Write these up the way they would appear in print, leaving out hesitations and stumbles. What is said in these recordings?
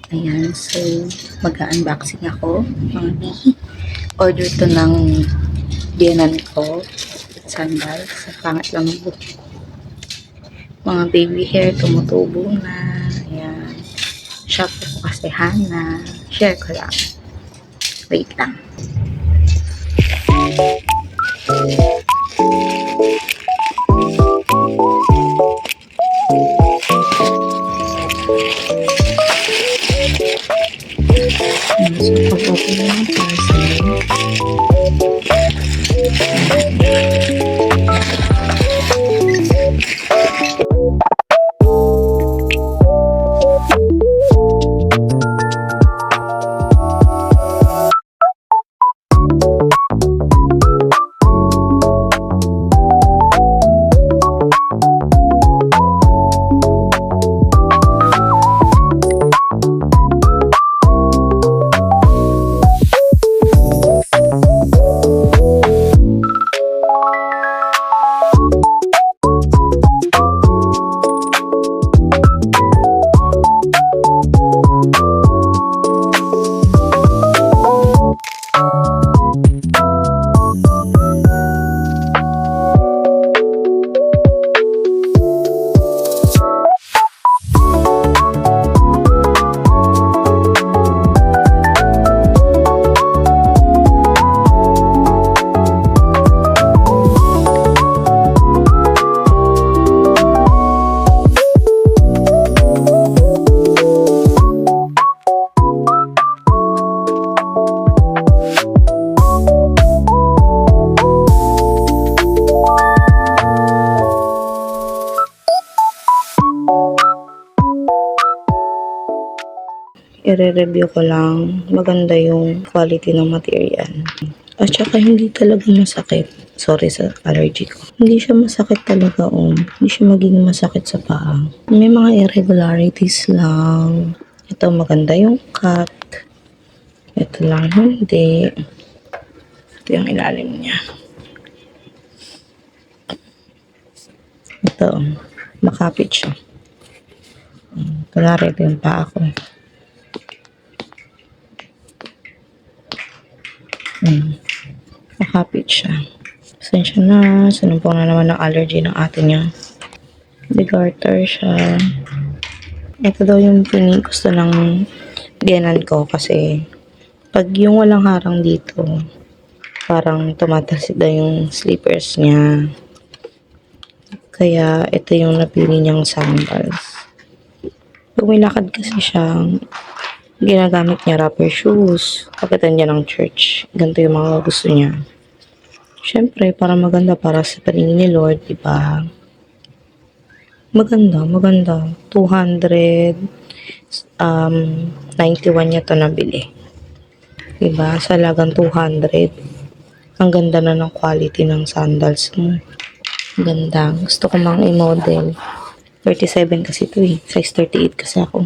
Ayan, so mag-unboxing ako. Order to ng biyanan ko. Sandals. Sa pangit lang ng buhok. Mga baby hair, tumutubo na. Ayan. Shop ko kasi Hana. Share ko lang. Wait lang. So, pag-open na yung parcel. I-review ko lang, maganda yung quality ng material. At saka hindi talaga masakit. Sorry sa allergy ko. Hindi siya masakit talaga, Hindi siya magiging masakit sa paa. May mga irregularities lang. Ito maganda yung cut. Ito lang hindi. Ito yung ilalim niya. Ito, makapit siya. Kunwari ito yung paa ko. Makapit siya. Pasensya na. Sinumpong na naman ng allergy ng ate niya. Bigarter siya. Ito daw yung gusto ng biyanan ko kasi pag yung walang harang dito, parang tumatasid daw yung slippers niya. Kaya ito yung napili niyang sandals. Pag may lakad kasi siya, ginagamit niya rubber shoes. Pagkatan niya ng church. Ganito yung mga gusto niya. Syempre, para maganda para sa paningin ni Lord, diba? Maganda. 291 niya ito nabili. Diba? Sa lagang 200. Ang ganda na ng quality ng sandals mo. Ganda. Gusto ko mang i-model. 37 kasi ito eh. Size 38 kasi ako.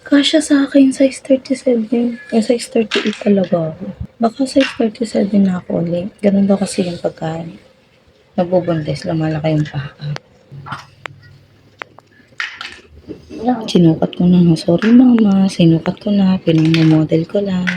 Kasya sa akin, size 37. Yung size 38 talaga ako. Baka size 37 na ako ulit. Ganun daw kasi yung pagkain. Nabubundes, lumalaki yung paa. Sinukat ko na. Sorry mama, sinukat ko na. Pinamomodel ko lang.